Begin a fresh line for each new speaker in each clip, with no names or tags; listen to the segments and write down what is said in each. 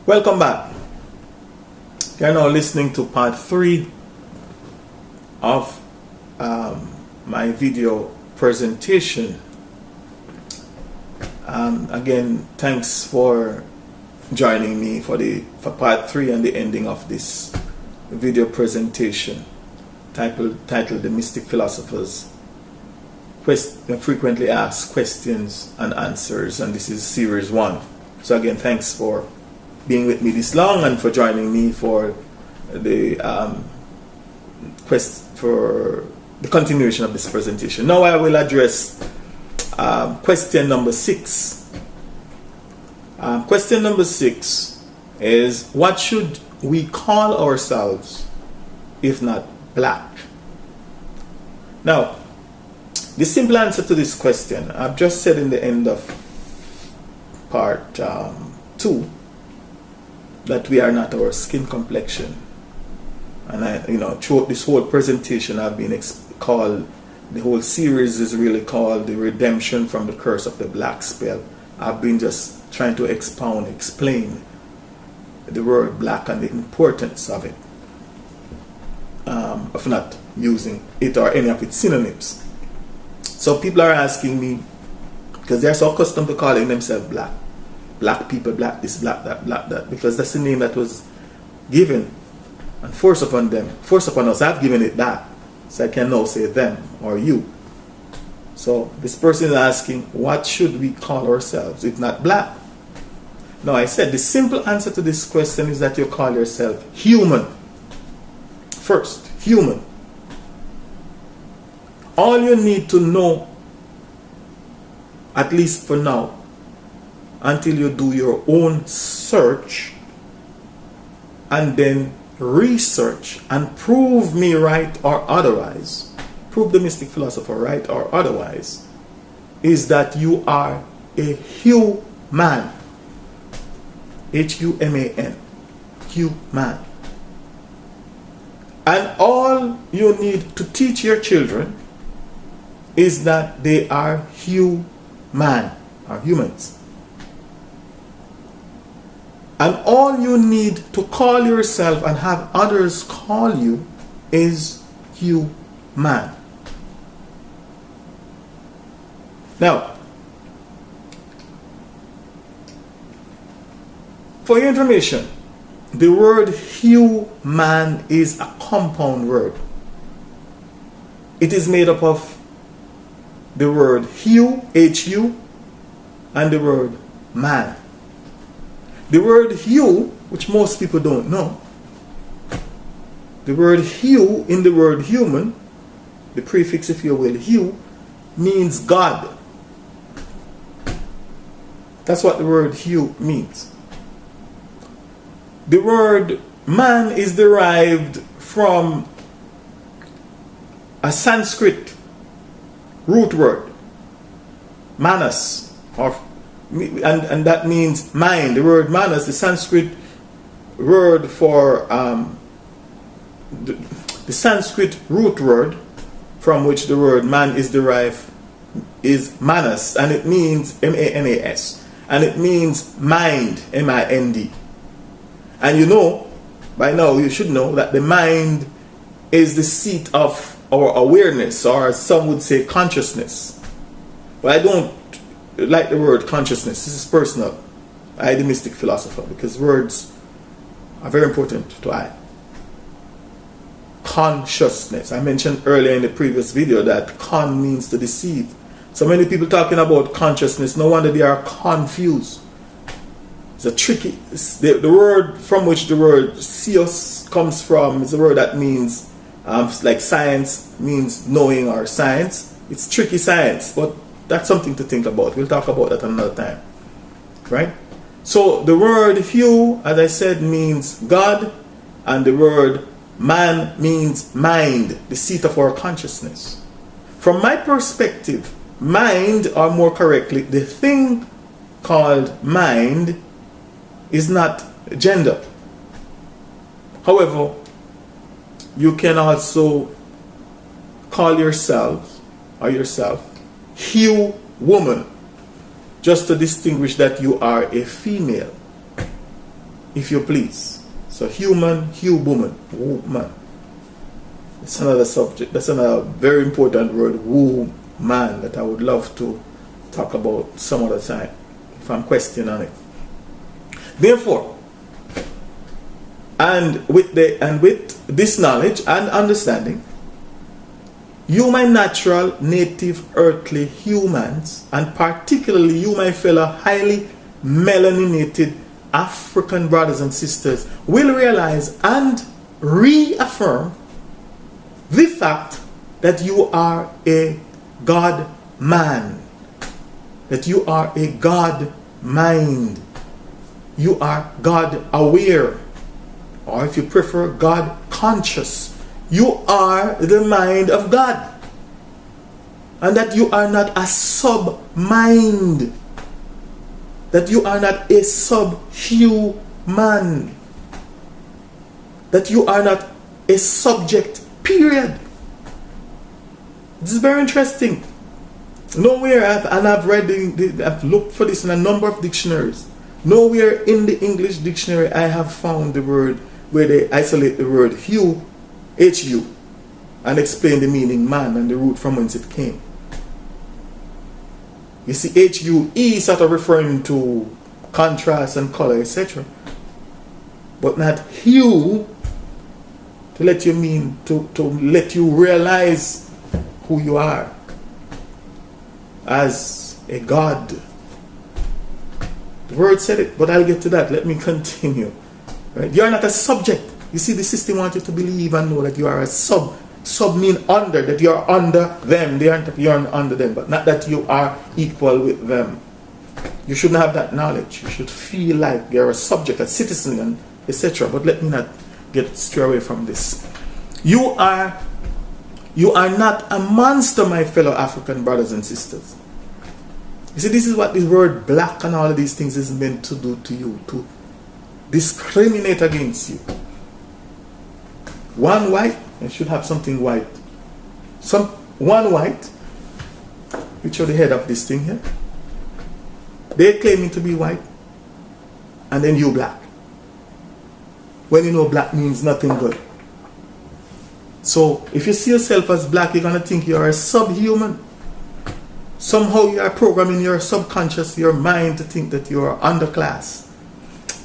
Welcome back. You are now listening to part 3 of my video presentation. Again, thanks for joining me for part 3 and the ending of this video presentation titled The Mystic Philosophers Frequently Asked Questions and Answers, and this is series 1. So again, thanks for being with me this long and for joining me for the continuation of this presentation. Now I will address question number 6. Question number 6 is, what should we call ourselves if not black? Now, the simple answer to this question, I've just said in the end of part 2, that we are not our skin complexion. And throughout this whole presentation, I've been called, the whole series is really called The Redemption from the Curse of the Black Spell. I've been just trying to explain the word black and the importance of it, of not using it or any of its synonyms. So people are asking me, because they're so accustomed to calling themselves black. Black people, black this, black that, because that's the name that was given and forced upon them, forced upon us. I've given it that, so I can now say them or you. So this person is asking, what should we call ourselves if not black? Now I said the simple answer to this question is that you call yourself human. First, human. All you need to know, at least for now, until you do your own search and then research and prove me right or otherwise, prove the Mystic Philosopher right or otherwise, is that you are a human. H-U-M-A-N. Human. And all you need to teach your children is that they are human, or humans. And all you need to call yourself and have others call you is human. Now, for your information, the word human is a compound word. It is made up of the word hue, H-U, and the word man. The word hue, which most people don't know, the word hue in the word human, the prefix, if you will, hue, means God. That's what the word hue means. The word man is derived from a Sanskrit root word, manas, and that means mind. The word manas, the Sanskrit word for the Sanskrit root word from which the word man is derived is manas, and it means M-A-N-A-S, and it means mind, M-I-N-D. And you know, by now you should know that the mind is the seat of our awareness, or some would say consciousness. But I don't like the word consciousness. This is personal. I, the Mystic Philosopher, because words are very important to I. Consciousness. I mentioned earlier in the previous video that con means to deceive. So many people talking about consciousness, no wonder they are confused. It's a tricky, the word from which the word "seos" comes from is a word that means, like science means knowing or science. It's tricky science, but that's something to think about. We'll talk about that another time. Right? So the word hue, as I said, means God, and the word man means mind, the seat of our consciousness. From my perspective, mind, or more correctly, the thing called mind, is not gender. However, you can also call yourself or yourself hue woman, just to distinguish that you are a female. if you please. So human, woman. It's another subject. That's another very important word, woman, that I would love to talk about some other time if I'm questioning it. Therefore, and with this knowledge and understanding, you, my natural, native, earthly humans, and particularly you, my fellow highly melaninated African brothers and sisters, will realize and reaffirm the fact that you are a God man, that you are a God mind, you are God aware, or if you prefer, God conscious. You are the mind of God, and that you are not a sub-mind, that you are not a sub-human, that you are not a subject, period. This is very interesting. Nowhere, I've looked for this in a number of dictionaries. Nowhere in the English dictionary I have found the word where they isolate the word HU, HU, and explain the meaning man and the root from whence it came. You see, HUE sort of referring to contrast and color, etc. But not hue to let you mean, to let you realize who you are as a God. The word said it, but I'll get to that. Let me continue. Right? You are not a subject. You see, the system wants you to believe and know that you are a sub. Sub mean under, that you are under them. You aren't under them, but not that you are equal with them. You shouldn't have that knowledge. You should feel like you're a subject, a citizen, and etc. But let me not get straight away from this. You are not a monster, my fellow African brothers and sisters. You see, this is what the word black and all of these things is meant to do to you, to discriminate against you. One white, I should have something white. One white, which are the head of this thing here. They're claiming to be white, and then you black. When you know black means nothing good. So if you see yourself as black, you're going to think you are a subhuman. Somehow you are programming your subconscious, your mind, to think that you are underclass.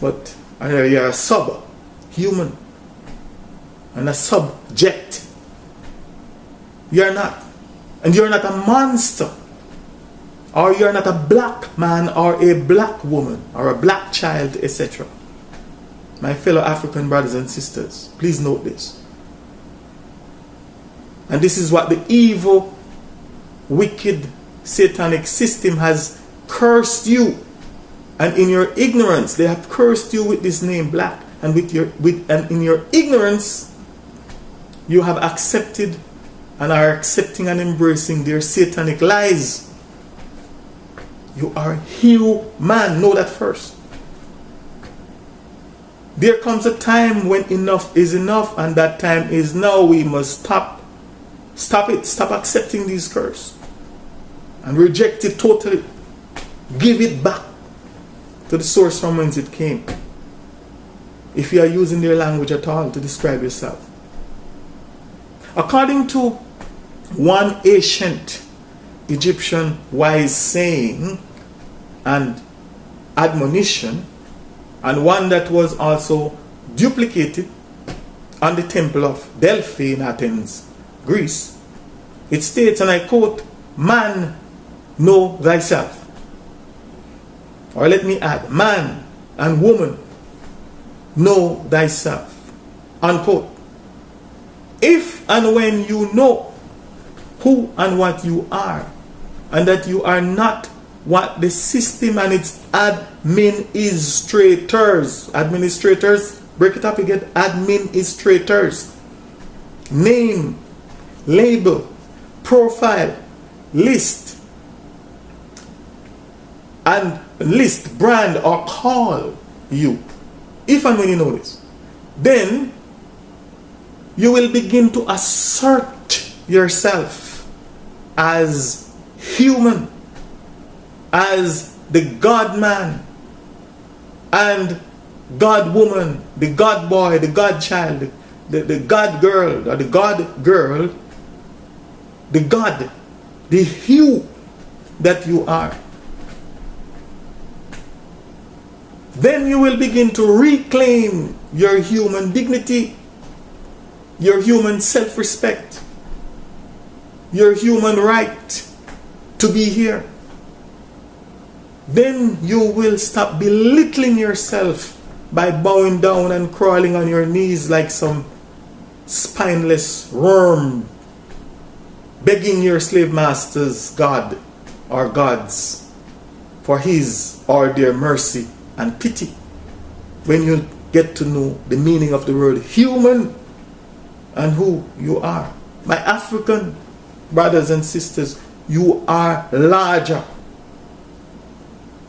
But you are a subhuman and a subject. You are not. And you are not a monster. Or you are not a black man or a black woman or a black child, etc. My fellow African brothers and sisters, please note this. And this is what the evil, wicked, satanic system has cursed you. And in your ignorance, they have cursed you with this name black. And in your ignorance, you have accepted and are accepting and embracing their satanic lies. You are human. Know that first. There comes a time when enough is enough, and that time is now. We must stop it. Stop accepting these curses and reject it totally. Give it back to the source from whence it came, if you are using their language at all to describe yourself. According to one ancient Egyptian wise saying and admonition, and one that was also duplicated on the temple of Delphi in Athens, Greece, it states, and I quote, "Man, know thyself." Or let me add, man and woman, know thyself. Unquote. If and when you know who and what you are, and that you are not what the system and its administrators, break it up, you get administrators, name, label, profile, list, and list, brand, or call you. If and when you know this, then you will begin to assert yourself as human, as the God man, and God woman, the God boy, the God child, the God girl, or the God girl, the God, the hue that you are. Then you will begin to reclaim your human dignity, your human self-respect, your human right to be here. Then you will stop belittling yourself by bowing down and crawling on your knees like some spineless worm, begging your slave master's God or gods for his or their mercy and pity. When you get to know the meaning of the word human and who you are. My African brothers and sisters, you are larger,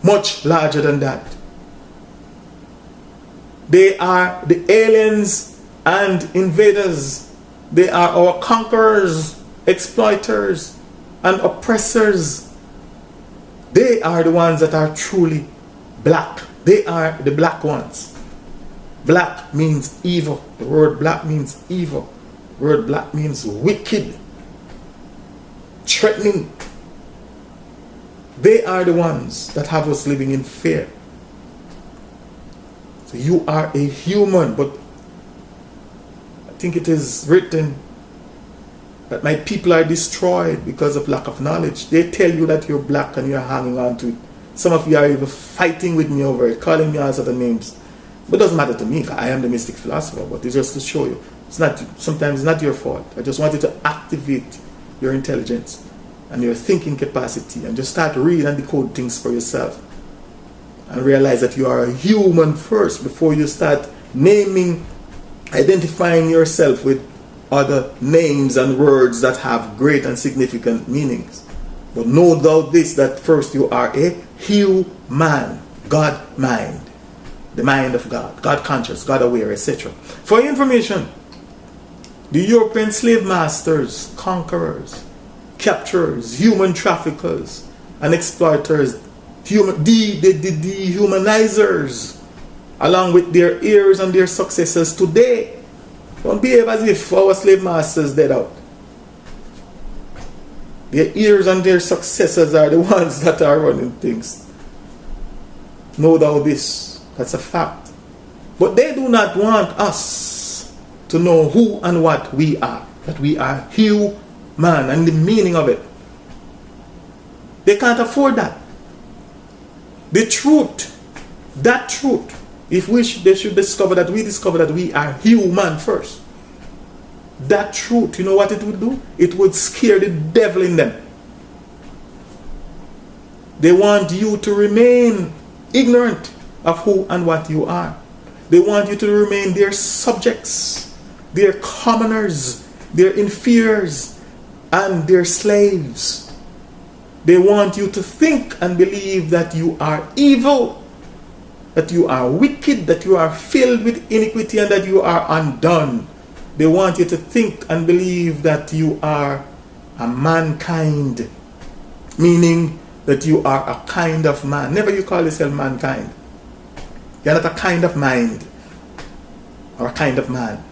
much larger than that. They are the aliens and invaders. They are our conquerors, exploiters, and oppressors. They are the ones that are truly black. They are the black ones. Black means evil. The word black means evil. The word black means wicked, threatening. They are the ones that have us living in fear. So you are a human, but I think it is written that my people are destroyed because of lack of knowledge. They tell you that you're black and you're hanging on to it. Some of you are even fighting with me over it, calling me all sorts of names. But it doesn't matter to me. I am the Mystic Philosopher, but it's just to show you. Sometimes it's not your fault. I just wanted to activate your intelligence and your thinking capacity and just start reading and decode things for yourself. And realize that you are a human first before you start naming, identifying yourself with other names and words that have great and significant meanings. But know doubt this, that first you are a human, God mind, the mind of God, God conscious, God aware, etc. For your information, the European slave masters, conquerors, capturers, human traffickers, and exploiters, the dehumanizers, along with their heirs and their successors today, don't behave as if our slave masters dead out. Their heirs and their successors are the ones that are running things. Know thou this, that's a fact. But they do not want us to know who and what we are, that we are human and the meaning of it. They can't afford that. The truth, that truth, if they should discover that we are human first. That truth, you know what it would do? It would scare the devil in them. They want you to remain ignorant of who and what you are. They want you to remain their subjects, their commoners, their inferiors, and their slaves. They want you to think and believe that you are evil, that you are wicked, that you are filled with iniquity, and that you are undone. They want you to think and believe that you are a mankind, meaning that you are a kind of man. Never you call yourself mankind. You're not a kind of mind or a kind of man.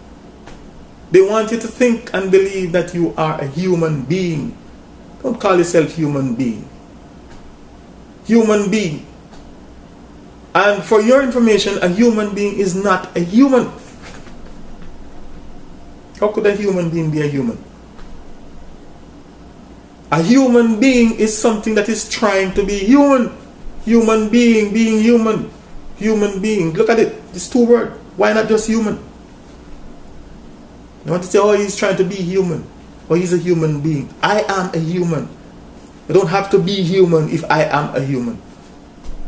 They want you to think and believe that you are a human being. Don't call yourself human being. Human being. And for your information, a human being is not a human. How could a human being be a human? A human being is something that is trying to be human. Human being, being human. Human being. Look at it. It's two words. Why not just human? You want to say, oh, he's trying to be human. Or he's a human being. I am a human. I don't have to be human if I am a human.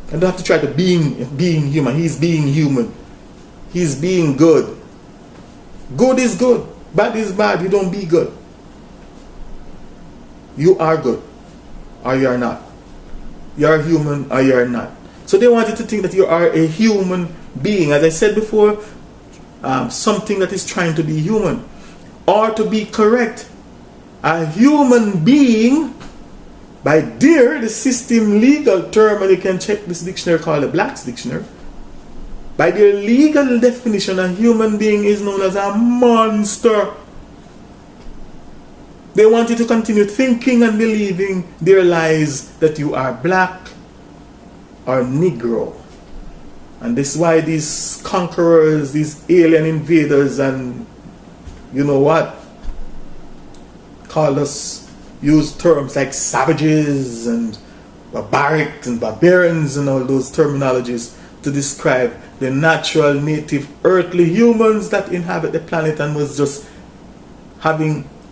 I don't have to try to being human. He's being human. He's being good. Good is good. Bad is bad. You don't be good. You are good. Or you are not. You are human or you are not. So they want you to think that you are a human being. As I said before, something that is trying to be human. Or to be correct, a human being, by the system legal term, and you can check this dictionary called the Black's Dictionary. By their legal definition, a human being is known as a monster. They want you to continue thinking and believing their lies that you are black or Negro. And this is why these conquerors, these alien invaders, and you know what, call us, use terms like savages and barbaric and barbarians and all those terminologies to describe the natural native earthly humans that inhabit the planet and was just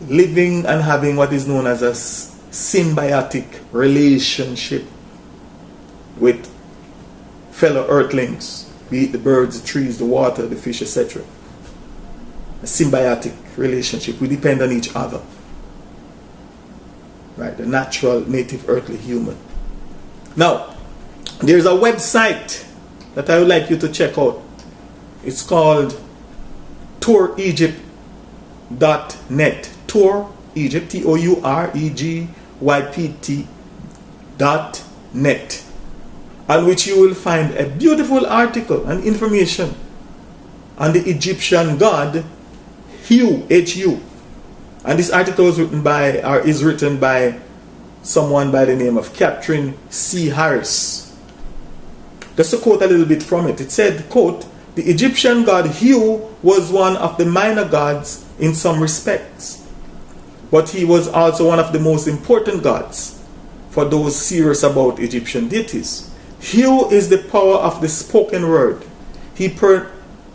living and having what is known as a symbiotic relationship with fellow earthlings, be it the birds, the trees, the water, the fish, etc. A symbiotic relationship. We depend on each other. Right, the natural native earthly human. Now, there's a website that I would like you to check out. It's called touregypt.net. Tour Egypt, TOUREGYPT.net, on which you will find a beautiful article and information on the Egyptian god Hu, H-U. And this article is written by someone by the name of Catherine C. Harris. Just to quote a little bit from it. It said, quote, "The Egyptian god Hu was one of the minor gods in some respects, but he was also one of the most important gods for those serious about Egyptian deities. Hu is the power of the spoken word. He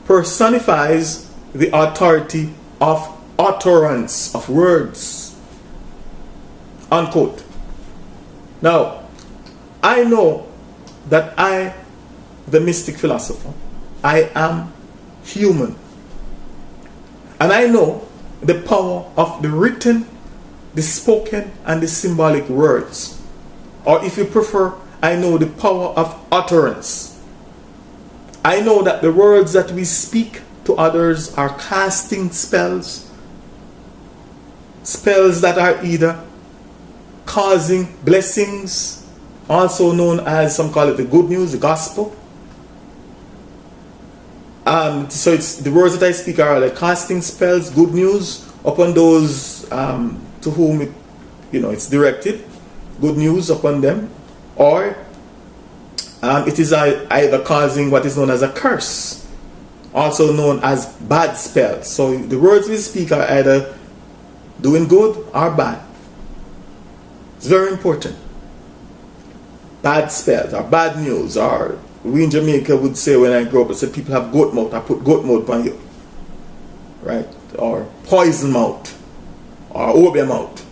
personifies the authority of utterance of words." Unquote. Now, I know that I, the mystic philosopher, I am human. And I know the power of the written, the spoken, and the symbolic words. Or if you prefer, I know the power of utterance. I know that the words that we speak to others are casting spells. Spells that are either causing blessings, also known as, some call it the good news, the gospel. So it's the words that I speak are like casting spells, good news upon those to whom it's directed, good news upon them, or it is either causing what is known as a curse, also known as bad spells. So the words we speak are either doing good or bad. It's very important. Bad spells or bad news, or we in Jamaica would say, when I grew up, I said people have goat mouth. I put goat mouth on you, right? Or poison mouth, or obeah mouth,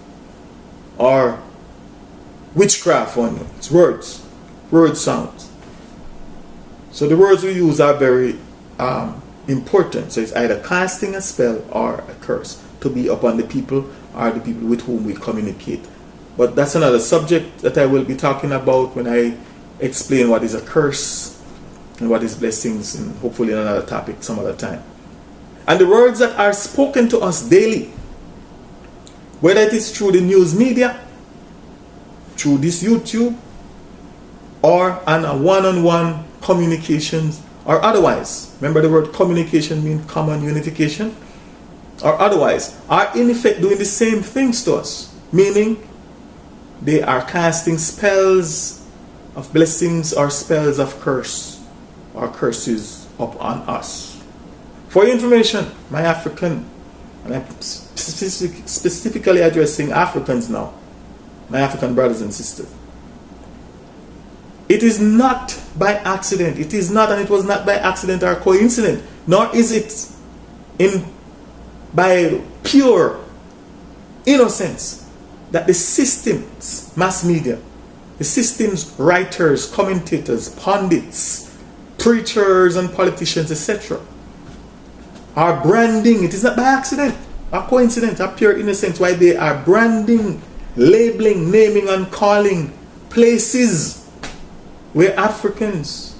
or witchcraft on you. It's words, word sounds. So the words we use are very important. So it's either casting a spell or a curse to be upon the people or the people with whom we communicate. But that's another subject that I will be talking about when I explain what is a curse and what is blessings, and hopefully another topic some other time. And the words that are spoken to us daily, whether it is through the news media, through this YouTube, or on a one-on-one communications, or otherwise. Remember, the word communication means common unification, or otherwise, are in effect doing the same things to us, meaning they are casting spells of blessings or spells of curse or curses upon us. For your information, my African, and I'm specifically addressing Africans now, my African brothers and sisters. It is not by accident. It is not, and it was not by accident or coincidence, nor is it by pure innocence that the systems, mass media, the systems, writers, commentators, pundits, preachers, and politicians, etc., are branding. It is not by accident or coincidence or pure innocence why they are branding, labeling, naming, and calling places where Africans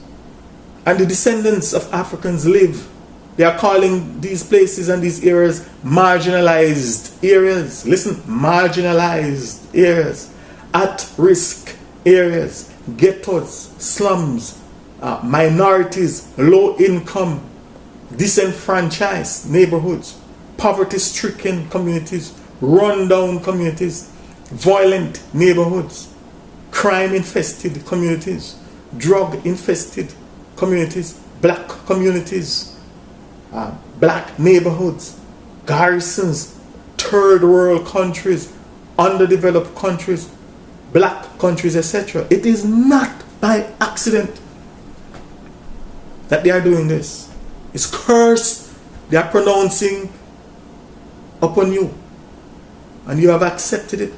and the descendants of Africans live. They are calling these places and these areas marginalized areas. Listen, marginalized areas, at risk areas, ghettos, slums, minorities, low income, disenfranchised neighborhoods, poverty-stricken communities, run-down communities, violent neighborhoods, crime-infested communities, drug-infested communities, black communities, black neighborhoods, garrisons, third world countries, underdeveloped countries, black countries, etc. It is not by accident that they are doing this. It's curse they are pronouncing upon you, and you have accepted it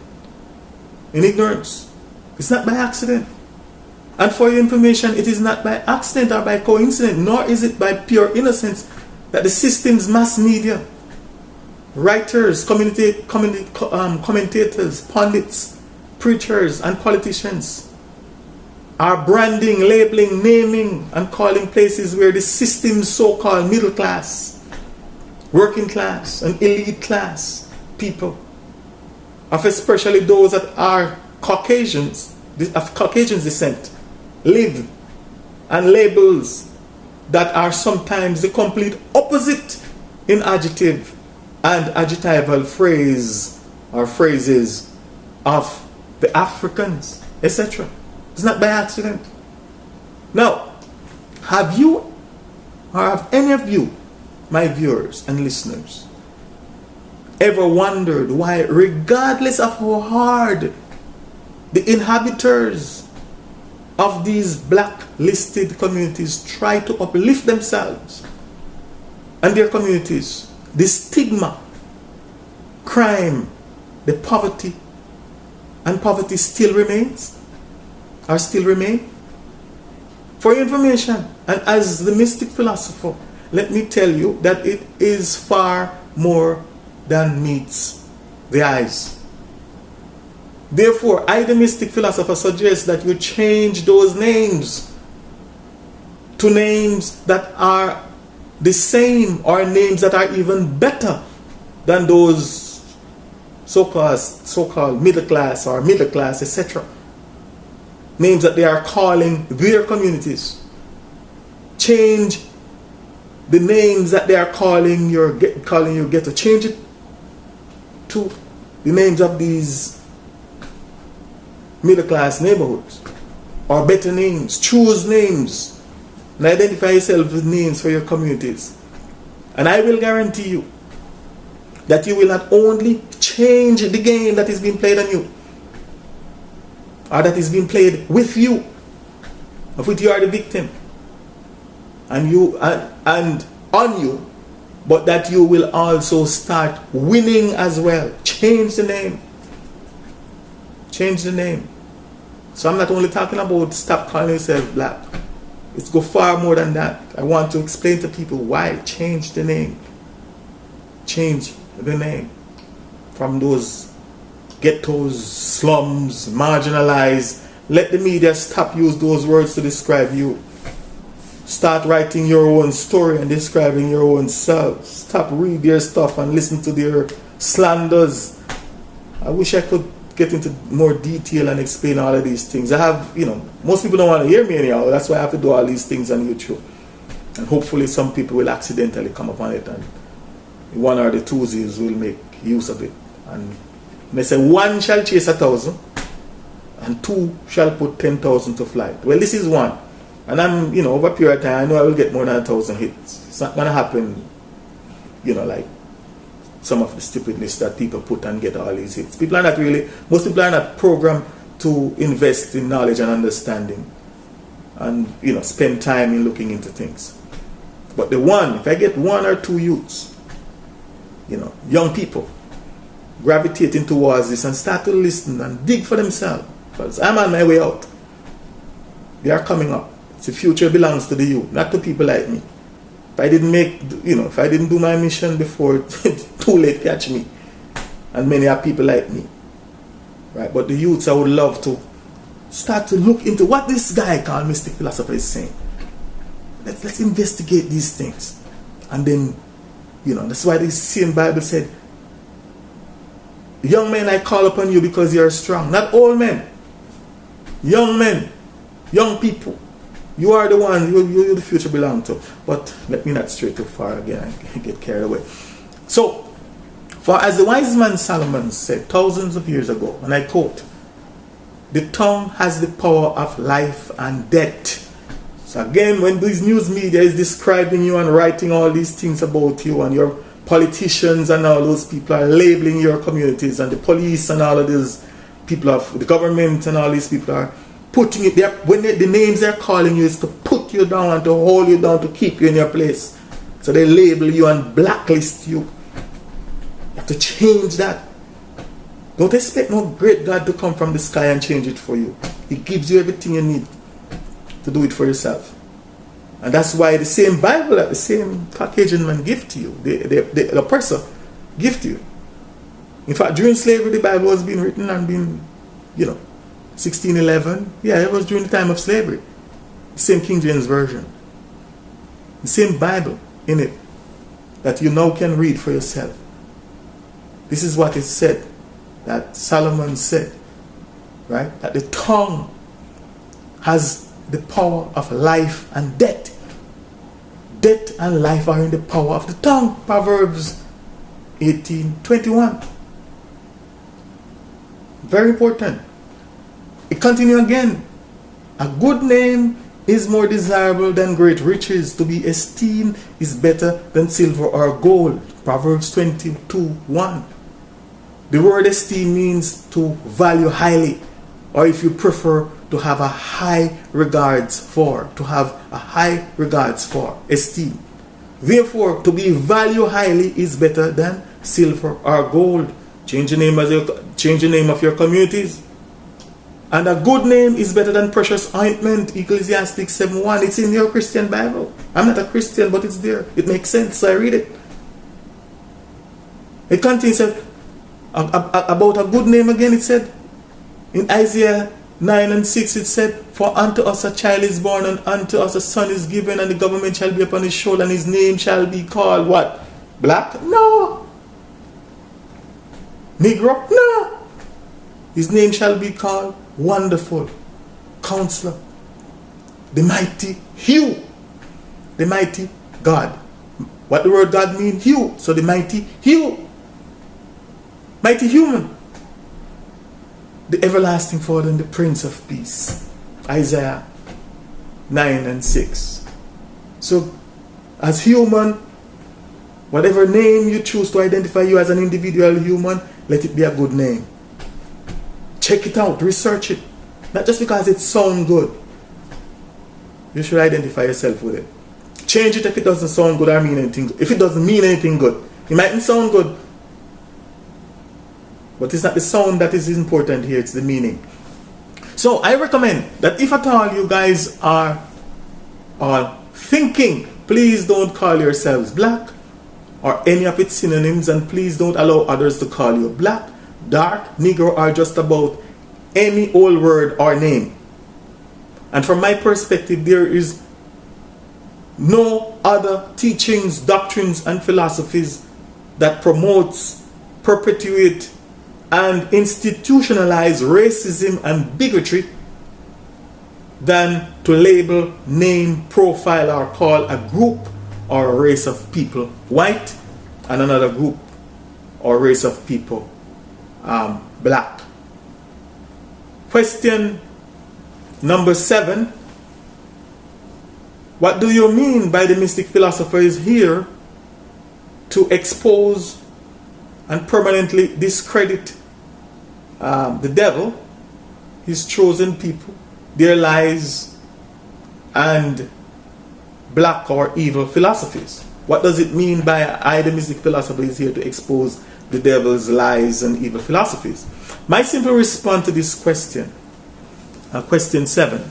in ignorance. It's not by accident. And for your information, it is not by accident or by coincidence, nor is it by pure innocence that the system's mass media, writers, commentators, pundits, preachers, and politicians are branding, labeling, naming, and calling places where the system's so-called middle class, working class, and elite class people, of especially those that are Caucasians, of Caucasian descent, live, and labels that are sometimes the complete opposite in adjective and adjectival phrase or phrases of the Africans, etc. It's not by accident. Now, have you or have any of you, my viewers and listeners, ever wondered why, regardless of how hard the inhabitants of these blacklisted communities try to uplift themselves and their communities, the stigma, crime, the poverty, and poverty still remains, or still remain? For your information, and as the mystic philosopher, let me tell you that it is far more than meets the eyes. Therefore, I, the mystic philosopher, suggest that you change those names to names that are the same, or names that are even better than those so-called middle class or middle class, etc. Names that they are calling their communities. Change the names that they are calling your ghetto. Change it to the names of these middle class neighborhoods, or better names. Choose names and identify yourself with names for your communities, and I will guarantee you that you will not only change the game that is being played on you, or that is being played with you, of which you are the victim, and on you, but that you will also start winning as well. Change the name. Change the name. So I'm not only talking about stop calling yourself black. It's go far more than that. I want to explain to people why. Change the name. Change the name. From those ghettos, slums, marginalized. Let the media stop use those words to describe you. Start writing your own story and describing your own self. Stop read their stuff and listen to their slanders. I wish I could get into more detail and explain all of these things. I have, most people don't want to hear me anyhow. That's why I have to do all these things on YouTube. And hopefully some people will accidentally come upon it, and one or the twosies will make use of it. And they say, one shall chase 1,000 and two shall put 10,000 to flight. Well, this is one. And I'm, over a period of time, I know I will get more than 1,000 hits. It's not going to happen, like some of the stupidness that people put and get all these hits. Most people are not programmed to invest in knowledge and understanding and, spend time in looking into things. But if I get one or two youths, young people, gravitating towards this and start to listen and dig for themselves, because I'm on my way out. They are coming up. The future belongs to the youth, not to people like me. If I didn't if I didn't do my mission before, too late catch me. And many are people like me. Right? But the youths, I would love to start to look into what this guy called Mystic Philosopher is saying. Let's investigate these things. And then, that's why the same Bible said, young men, I call upon you because you are strong. Not old men. Young men. Young people. You are the one you the future belong to. But let me not stray too far again. I get carried away. So, for as the wise man Solomon said thousands of years ago, and I quote, "The tongue has the power of life and death." So again, when these news media is describing you and writing all these things about you, and your politicians and all those people are labeling your communities, and the police and all of these people of the government and all these people are putting it there, when the names they're calling you is to put you down and to hold you down, to keep you in your place. So they label you and blacklist you. You have to change that. Don't expect no great God to come from the sky and change it for you. He gives you everything you need to do it for yourself. And that's why the same Bible that the same Caucasian man give to you, the oppressor give to you. In fact, during slavery, the Bible was being written and being, 1611. Yeah, it was during the time of slavery. The same King James Version. The same Bible in it that you now can read for yourself. This is what it said, that Solomon said, right? That the tongue has the power of life and death. Death and life are in the power of the tongue. Proverbs 18:21. Very important. It continues again. A good name is more desirable than great riches. To be esteemed is better than silver or gold. Proverbs 22:1. The word esteem means to value highly, or if you prefer, to have a high regards for. To have a high regards for. Esteem. Therefore, to be valued highly is better than silver or gold. Change the name of your communities. And a good name is better than precious ointment. Ecclesiastes 7:1. It's in your Christian Bible. I'm not a Christian, but it's there. It makes sense, so I read it. It continues about a good name again. It said in Isaiah 9:6, it said, "For unto us a child is born, and unto us a son is given, and the government shall be upon his shoulder, and his name shall be called" what? Black? No. Negro? No. His name shall be called Wonderful Counselor, the Mighty Hugh, the Mighty God. What the word God means? Hugh. So the Mighty Hugh, Mighty Human, the Everlasting Father and the Prince of Peace. Isaiah 9:6. So as human, whatever name you choose to identify you as an individual human, let it be a good name. Check it out, research it. Not just because it sounds good. You should identify yourself with it. Change it if it doesn't sound good or mean anything good. If it doesn't mean anything good. It mightn't sound good, but it's not the sound that is important here, it's the meaning. So I recommend that if at all you guys are thinking, please don't call yourselves black or any of its synonyms, and please don't allow others to call you black, dark, Negro, or just about any old word or name. And from my perspective, there is no other teachings, doctrines, and philosophies that promotes, perpetuate, and institutionalize racism and bigotry than to label, name, profile, or call a group or a race of people white and another group or race of people black. Question number 7. What do you mean by the mystic philosopher is here to expose and permanently discredit the devil, his chosen people, their lies, and black or evil philosophies? What does it mean by I, the mystic philosopher, is here to expose the devil's lies and evil philosophies? My simple response to this question, question 7,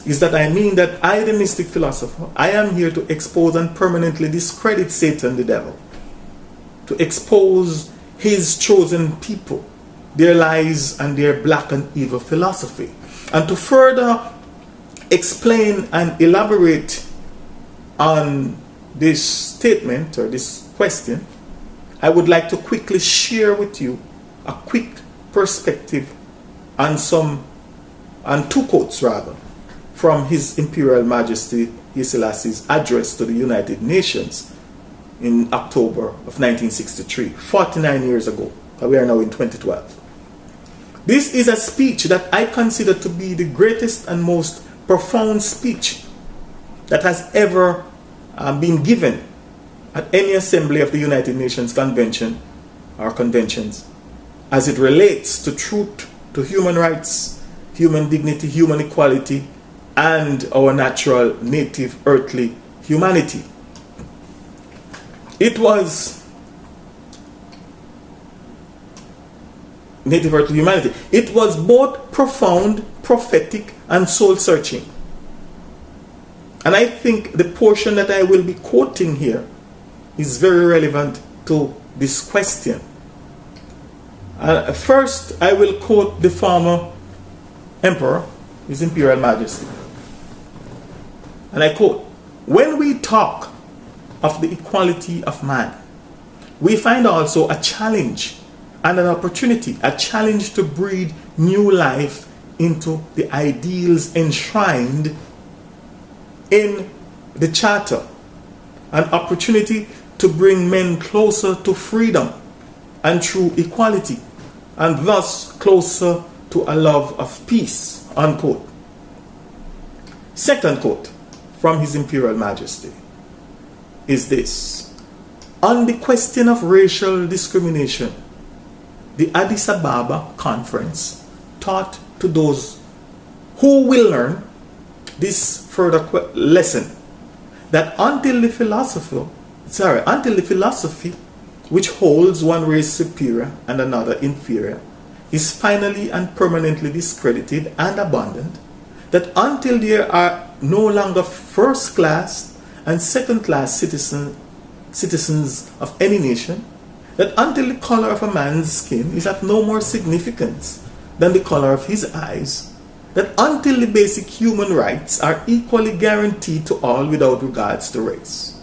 is that I mean that I, the mystic philosopher, I am here to expose and permanently discredit Satan, the devil, to expose his chosen people, their lies and their black and evil philosophy, and to further explain and elaborate on this statement or this question, I would like to quickly share with you a quick perspective on two quotes rather from His Imperial Majesty Haile Selassie's address to the United Nations in October of 1963, 49 years ago. We are now in 2012. This is a speech that I consider to be the greatest and most profound speech that has ever been given at any assembly of the United Nations Convention or conventions as it relates to truth, to human rights, human dignity, human equality, and our natural, native, earthly humanity. It was native, earthly humanity. It was both profound, prophetic, and soul-searching. And I think the portion that I will be quoting here is very relevant to this question. First, I will quote the former Emperor, His Imperial Majesty. And I quote, "When we talk of the equality of man, we find also a challenge and an opportunity, a challenge to breathe new life into the ideals enshrined in the Charter, an opportunity to bring men closer to freedom and true equality, and thus closer to a love of peace," unquote. Second quote from His Imperial Majesty is this: "On the question of racial discrimination, the Addis Ababa Conference taught to those who will learn this further lesson, that until the philosophy which holds one race superior and another inferior is finally and permanently discredited and abandoned, that until there are no longer first class and second class citizens of any nation, that until the color of a man's skin is of no more significance than the color of his eyes, that until the basic human rights are equally guaranteed to all without regards to race,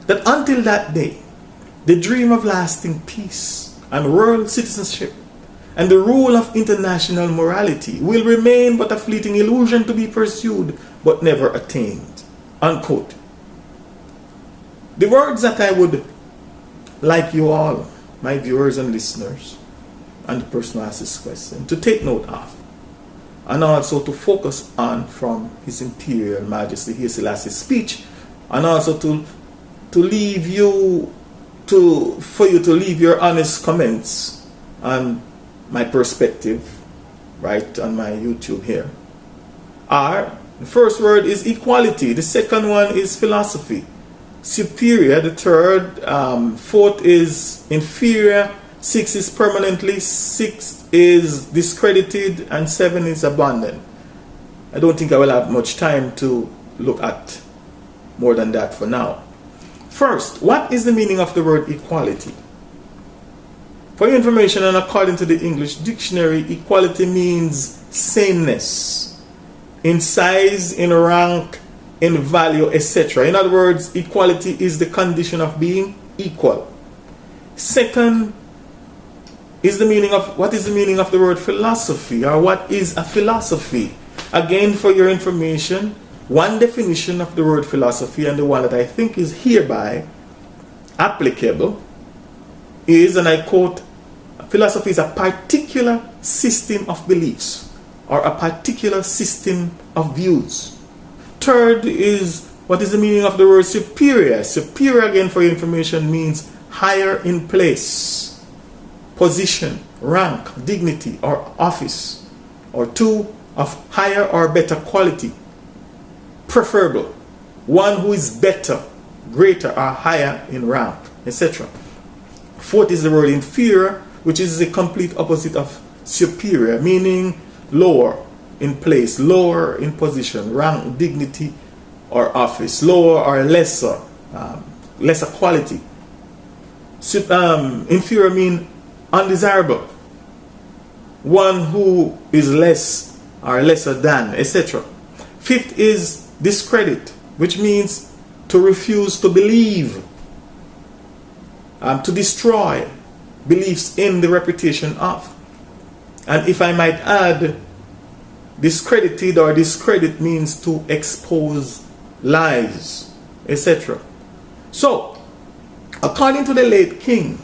that until that day, the dream of lasting peace and world citizenship and the rule of international morality will remain but a fleeting illusion to be pursued but never attained," unquote. The words that I would like you all, my viewers and listeners, and the person who asked this question, to take note of, and also to focus on from His Imperial Majesty Haile Selassie's speech, and also to leave you for you to leave your honest comments on my perspective right on my YouTube here. The first word is equality, the second one is philosophy, superior, the third, fourth is inferior, 6 is permanently, 6 is discredited, and 7 is abandoned. I don't think I will have much time to look at more than that for now. First, what is the meaning of the word equality? For your information, and according to the English dictionary, equality means sameness in size, in rank, in value, etc. In other words, equality is the condition of being equal. Second, what is the meaning of the word philosophy, or what is a philosophy? Again, for your information, one definition of the word philosophy, and the one that I think is hereby applicable, is, and I quote, "Philosophy is a particular system of beliefs or a particular system of views." Third is, what is the meaning of the word superior? Superior, again for your information, means higher in place, position, rank, dignity, or office, or two, of higher or better quality, preferable, one who is better, greater, or higher in rank, etc. Fourth is the word inferior, which is the complete opposite of superior, meaning lower in place, lower in position, rank, dignity, or office, lower or lesser, lesser quality. Inferior means undesirable, one who is less or lesser than, etc. Fifth is discredit, which means to refuse to believe, to destroy beliefs in the reputation of. And if I might add, Discredited or discredit means to expose lies, etc. So, according to the late king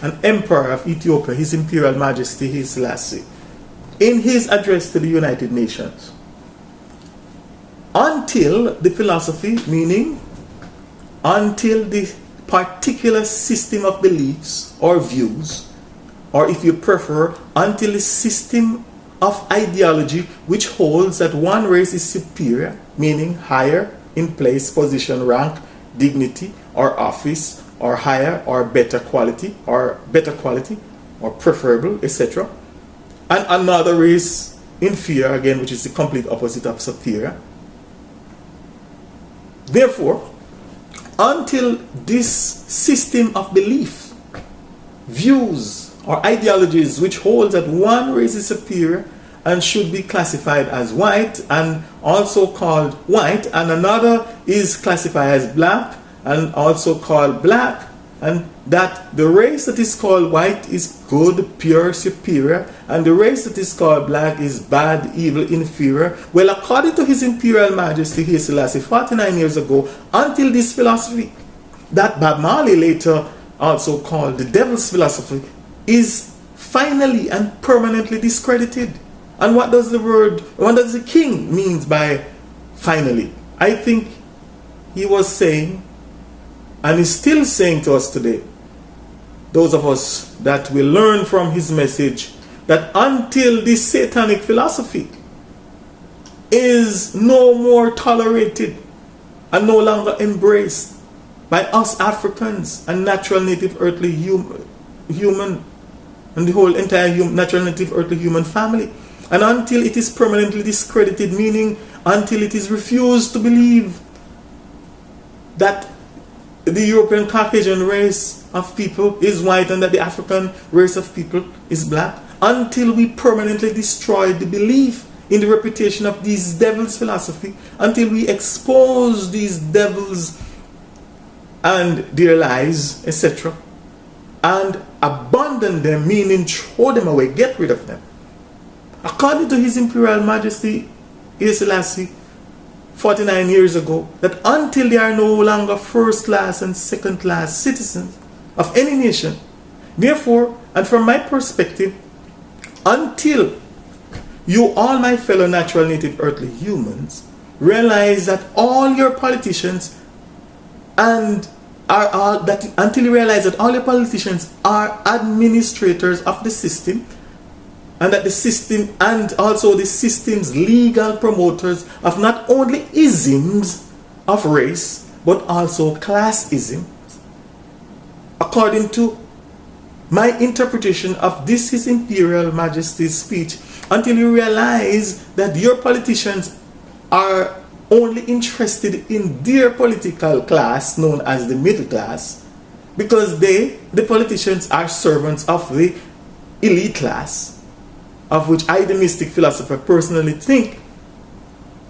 and emperor of Ethiopia, His Imperial Majesty Haile Selassie, in his address to the United Nations, until the philosophy, meaning until the particular system of beliefs or views, or if you prefer, until the system of ideology which holds that one race is superior, meaning higher in place, position, rank, dignity, or office, or higher or better quality, or preferable, etc. And another race inferior, again, which is the complete opposite of superior. Therefore, until this system of belief, views, or ideologies which holds that one race is superior and should be classified as white and also called white, and another is classified as black and also called black, and that the race that is called white is good, pure, superior, and the race that is called black is bad, evil, inferior. Well, according to His Imperial Majesty Haile Selassie 49 years ago, until this philosophy that Bob Marley later also called the devil's philosophy is finally and permanently discredited. And what does the king means by finally? I think he was saying, and is still saying to us today, those of us that will learn from his message, that until this satanic philosophy is no more tolerated and no longer embraced by us Africans and natural native earthly human and the whole entire natural native earthly human family, and until it is permanently discredited, meaning until it is refused to believe that the European Caucasian race of people is white and that the African race of people is black, until we permanently destroy the belief in the reputation of these devils' philosophy, until we expose these devils and their lies, etc., and abandon them, meaning throw them away, get rid of them. According to His Imperial Majesty Haile Selassie 49 years ago, that until they are no longer first class and second class citizens of any nation, therefore, and from my perspective, until you, all my fellow natural native earthly humans, realize that all your politicians until you realize that all your politicians are administrators of the system, and that the system and also the system's legal promoters of not only isms of race but also classism, according to my interpretation of this His Imperial Majesty's speech, until you realize that your politicians are only interested in their political class known as the middle class, because the politicians are servants of the elite class, of which I, the Mystic Philosopher, personally think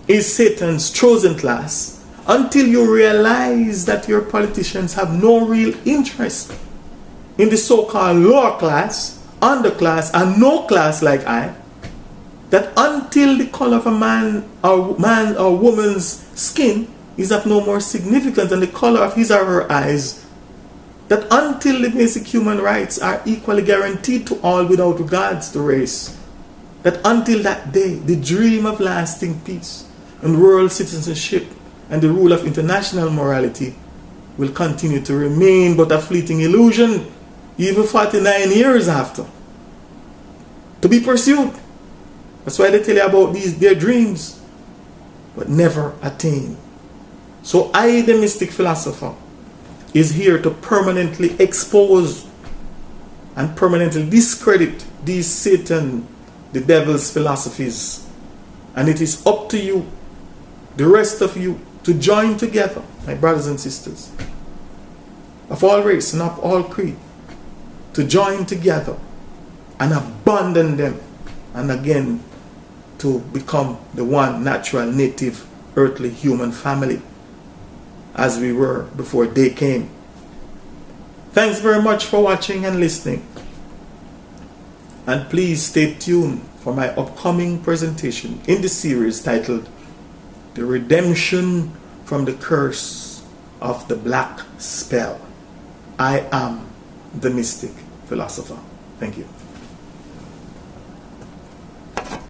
is Satan's chosen class, until you realize that your politicians have no real interest in the so-called lower class, underclass, and no class like I, that until the color of a man or woman's skin is of no more significance than the color of his or her eyes, that until the basic human rights are equally guaranteed to all without regards to race, that until that day, the dream of lasting peace and world citizenship and the rule of international morality will continue to remain but a fleeting illusion, even 49 years after, to be pursued. That's why they tell you about their dreams, but never attained. So I, the Mystic Philosopher, is here to permanently expose and permanently discredit these Satan, the devil's philosophies. And it is up to you, the rest of you, to join together, my brothers and sisters, of all race and of all creed, to join together and abandon them, and again to become the one natural native earthly human family as we were before they came. Thanks very much for watching and listening, and please stay tuned for my upcoming presentation in the series titled The Redemption from the Curse of the Black Spell. I am the Mystic Philosopher. Thank you.